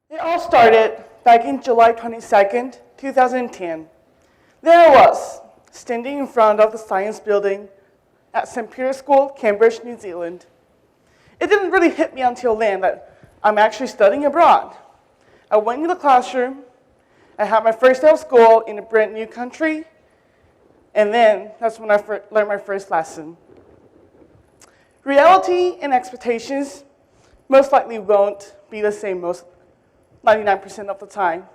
It all started back in July 22nd, 2010. There I was, standing in front of the science building at St. Peter's School, Cambridge, New Zealand. It didn't really hit me until then that I'm actually studying abroad. I went into the classroom, I had my first day of school in a brand new country, and then that's when I learned my first lesson. Reality and expectations most likely won't be the same 99% of the time.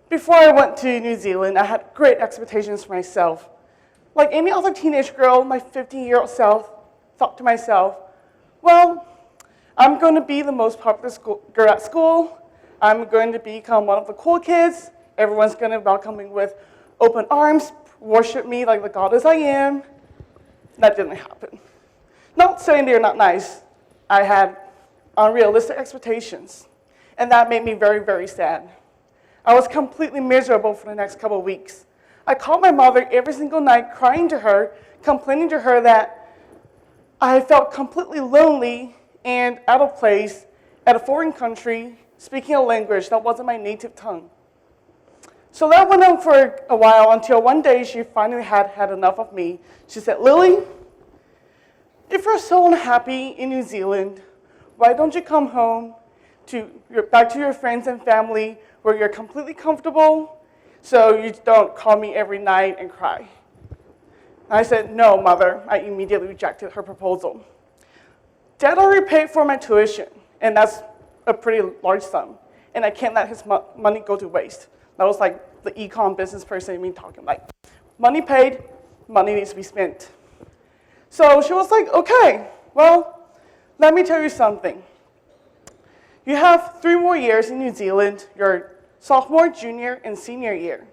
Before I went to New Zealand, I had great expectations for myself. Like any other teenage girl, my 15-year-old self thought to myself, well, I'm going to be the most popular girl at school. I'm going to become one of the cool kids. Everyone's going to welcome me with open arms, worship me like the goddess I am. That didn't happen. Not saying they're not nice. I had unrealistic expectations, and that made me very, very sad. I was completely miserable for the next couple of weeks. I called my mother every single night, crying to her, complaining to her that I felt completely lonely and out of place at a foreign country, speaking a language that wasn't my native tongue. So that went on for a while until one day she finally had enough of me. She said, Lily, if you're so unhappy in New Zealand, why don't you come home back to your friends and family where you're completely comfortable so you don't call me every night and cry? And I said, no, Mother. I immediately rejected her proposal. Dad already paid for my tuition, and that's a pretty large sum, and I can't let his money go to waste. That was like the econ business person in me talking, like, money paid, money needs to be spent. So she was like, okay, well, let me tell you something. You have 3 more years in New Zealand, your sophomore, junior, and senior year.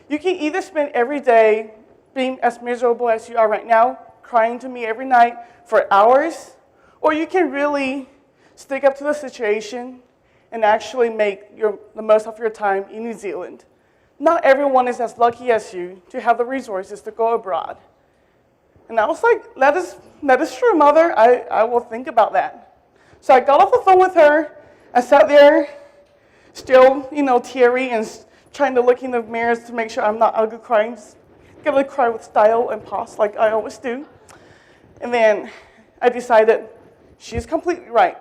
You can either spend every day being as miserable as you are right now, crying to me every night for hours, or you can really stick up to the situation and actually make the most of your time in New Zealand. Not everyone is as lucky as you to have the resources to go abroad. And I was like, that is true, Mother. I will think about that. So I got off the phone with her. I sat there, still, teary and trying to look in the mirrors to make sure I'm not ugly crying. Just gonna cry with style and pause like I always do. And then I decided she's completely right.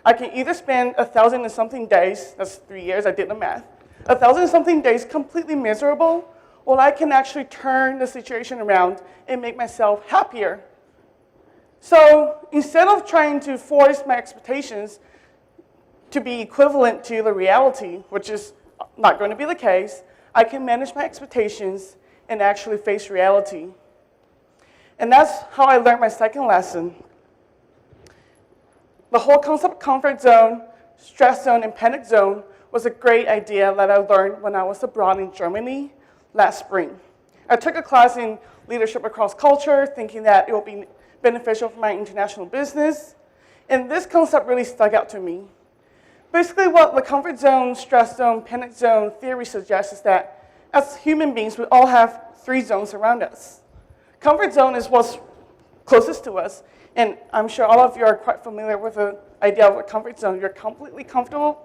I can either spend 1,000 and something days, that's 3 years, I did the math, 1,000 and something days completely miserable, or I can actually turn the situation around and make myself happier. So instead of trying to force my expectations to be equivalent to the reality, which is not going to be the case, I can manage my expectations and actually face reality. And that's how I learned my second lesson. The whole concept of comfort zone, stress zone, and panic zone was a great idea that I learned when I was abroad in Germany last spring. I took a class in leadership across culture, thinking that it would be beneficial for my international business. And this concept really stuck out to me. Basically, what the comfort zone, stress zone, panic zone theory suggests is that as human beings, we all have 3 zones around us. Comfort zone is what's closest to us. And I'm sure all of you are quite familiar with the idea of a comfort zone. You're completely comfortable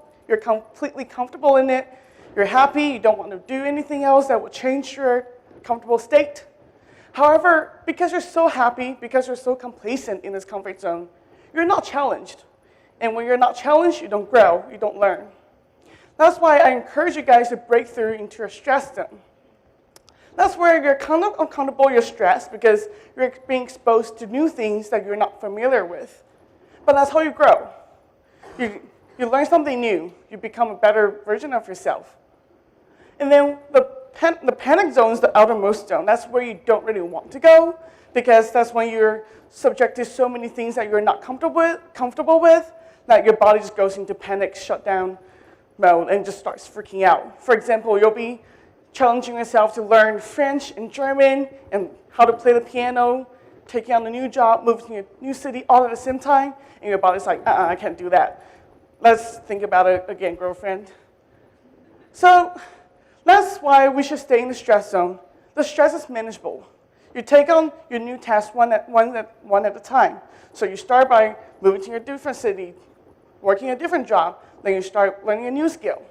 in it. You're happy, you don't want to do anything else that would change your comfortable state. However, because you're so happy, because you're so complacent in this comfort zone, you're not challenged. And when you're not challenged, you don't grow, you don't learn. That's why I encourage you guys to break through into your stress zone. That's where you're kind of uncomfortable, you're stressed because you're being exposed to new things that you're not familiar with. But that's how you grow. You learn something new. You become a better version of yourself. And then the panic zone is the outermost zone. That's where you don't really want to go because that's when you're subject to so many things that you're not comfortable with that your body just goes into panic, shutdown mode and just starts freaking out. For example, you'll be challenging yourself to learn French and German and how to play the piano, taking on a new job, moving to a new city all at the same time, and your body's like, I can't do that. Let's think about it again, girlfriend. So that's why we should stay in the stress zone. The stress is manageable. You take on your new task one at a time. So you start by moving to a different city, working a different job, then you start learning a new skill.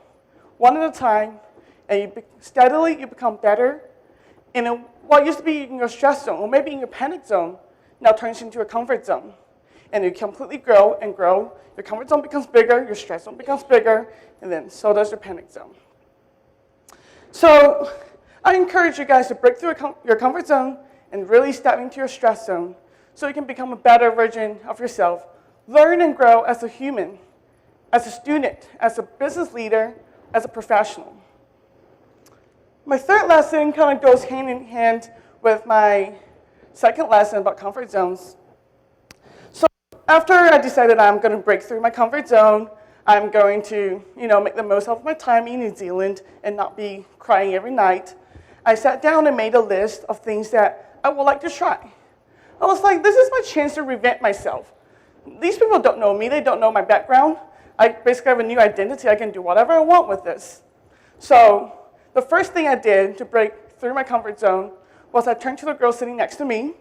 One at a time, and steadily you become better. And what used to be in your stress zone, or maybe in your panic zone, now turns into a comfort zone. And you completely grow and grow. Your comfort zone becomes bigger, your stress zone becomes bigger, and then so does your panic zone. So I encourage you guys to break through your comfort zone and really step into your stress zone so you can become a better version of yourself. Learn and grow as a human, as a student, as a business leader, as a professional. My third lesson kind of goes hand in hand with my second lesson about comfort zones. So after I decided I'm going to break through my comfort zone, I'm going to, make the most of my time in New Zealand and not be crying every night, I sat down and made a list of things that I would like to try. I was like, this is my chance to reinvent myself. These people don't know me, they don't know my background. I basically have a new identity, I can do whatever I want with this. So the first thing I did to break through my comfort zone was I turned to the girl sitting next to me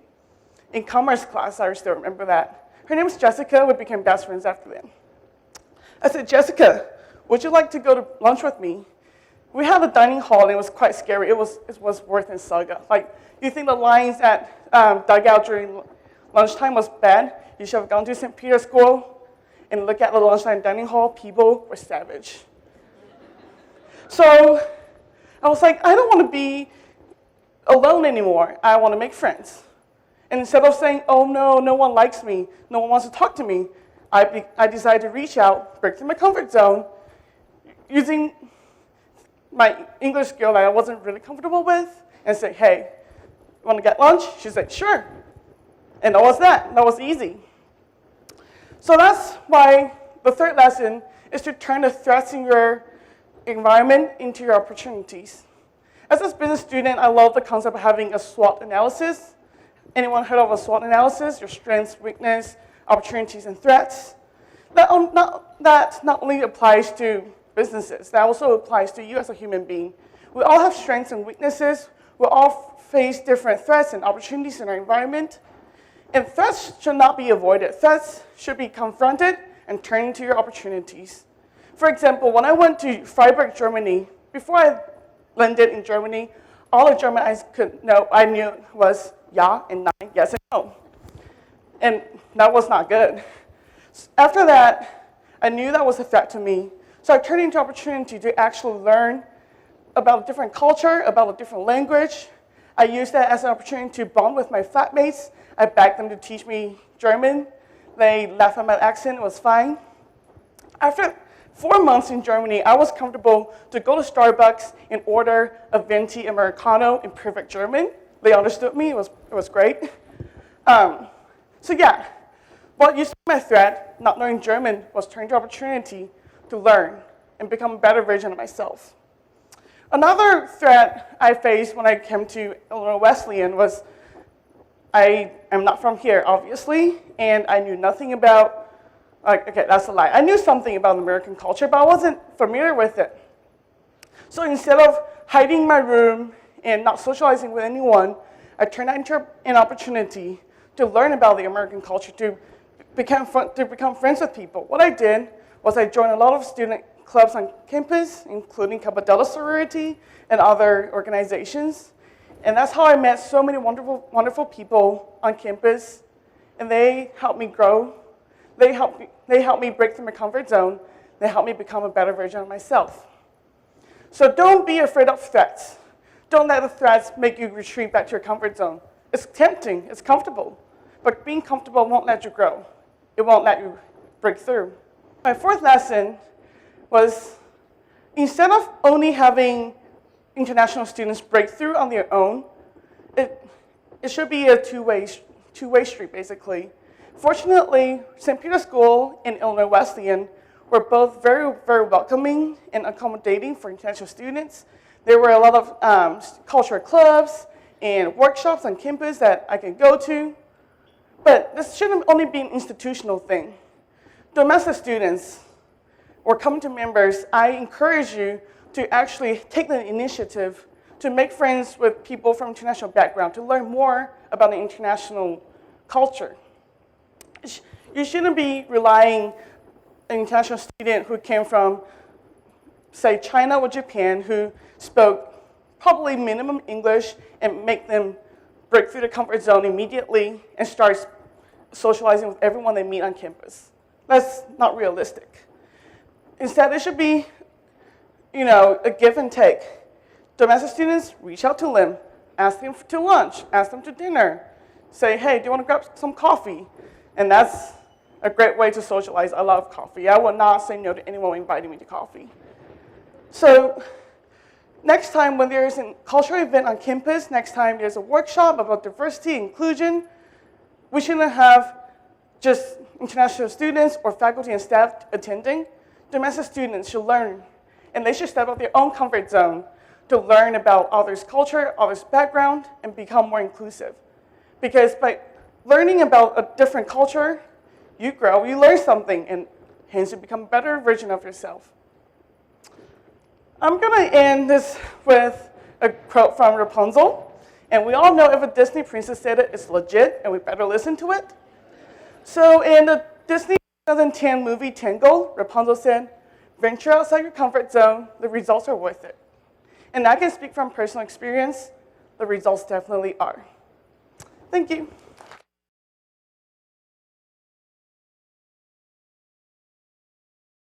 in commerce class. I still remember that. Her name was Jessica. We became best friends after that. I said, Jessica, would you like to go to lunch with me? We had a dining hall, and it was quite scary. It was worse than Saga. Like, you think the lines at dugout during lunchtime was bad? You should have gone to St. Peter's School and look at the lunchtime dining hall. People were savage. So I was like, I don't want to be alone anymore. I want to make friends. And instead of saying, oh no, no one likes me, no one wants to talk to me, I decided to reach out, break through my comfort zone, using my English skill that I wasn't really comfortable with, and say, hey, you want to get lunch? She said, sure. And that was that. That was easy. So that's why the third lesson is to turn the threats in your environment into your opportunities. As a business student, I love the concept of having a SWOT analysis. Anyone heard of a SWOT analysis? Your strengths, weakness, opportunities, and threats. That not only applies to businesses, that also applies to you as a human being. We all have strengths and weaknesses. We all face different threats and opportunities in our environment. And threats should not be avoided. Threats should be confronted and turned into your opportunities. For example, when I went to Freiburg, Germany, before I landed in Germany, all the German I knew was ja and nein, yes and no. And that was not good. After that, I knew that was a threat to me. So I turned it into an opportunity to actually learn about a different culture, about a different language. I used that as an opportunity to bond with my flatmates. I begged them to teach me German. They laughed at my accent, it was fine. After 4 months in Germany, I was comfortable to go to Starbucks and order a venti Americano in perfect German. They understood me, it was great. So yeah, what used to be my threat, not knowing German, was turned into opportunity to learn and become a better version of myself. Another threat I faced when I came to Illinois Wesleyan was I am not from here, obviously, and I knew nothing about, okay, that's a lie. I knew something about American culture, but I wasn't familiar with it. So instead of hiding in my room and not socializing with anyone, I turned that into an opportunity to learn about the American culture, to become friends with people. What I did was I joined a lot of student clubs on campus, including Kappa Delta sorority and other organizations. And that's how I met so many wonderful, wonderful people on campus. And they helped me grow. They helped me break through my comfort zone. They helped me become a better version of myself. So don't be afraid of threats. Don't let the threats make you retreat back to your comfort zone. It's tempting, it's comfortable. But being comfortable won't let you grow. It won't let you break through. My fourth lesson was, instead of only having international students break through on their own, it should be a two-way street, basically. Fortunately, St. Peter's School and Illinois Wesleyan were both very, very welcoming and accommodating for international students. There were a lot of cultural clubs and workshops on campus that I could go to. But this shouldn't only be an institutional thing. Domestic students or community members, I encourage you to actually take the initiative to make friends with people from international background, to learn more about the international culture. You shouldn't be relying an international student who came from, say, China or Japan, who spoke probably minimum English and make them break through the comfort zone immediately and start socializing with everyone they meet on campus. That's not realistic. Instead, there should be, a give and take. Domestic students, reach out to them, ask them to lunch, ask them to dinner, say, hey, do you want to grab some coffee? And that's a great way to socialize. I love coffee. I will not say no to anyone inviting me to coffee. So next time when there's a cultural event on campus, next time there's a workshop about diversity, inclusion, we shouldn't have just international students or faculty and staff attending. Domestic students should learn, and they should step out their own comfort zone to learn about others' culture, others' background, and become more inclusive. Because by learning about a different culture, you grow, you learn something, and hence you become a better version of yourself. I'm going to end this with a quote from Rapunzel. And we all know if a Disney princess said it, it's legit, and we better listen to it. So in the Disney 2010 movie Tangled, Rapunzel said, venture outside your comfort zone, the results are worth it. And I can speak from personal experience, the results definitely are. Thank you.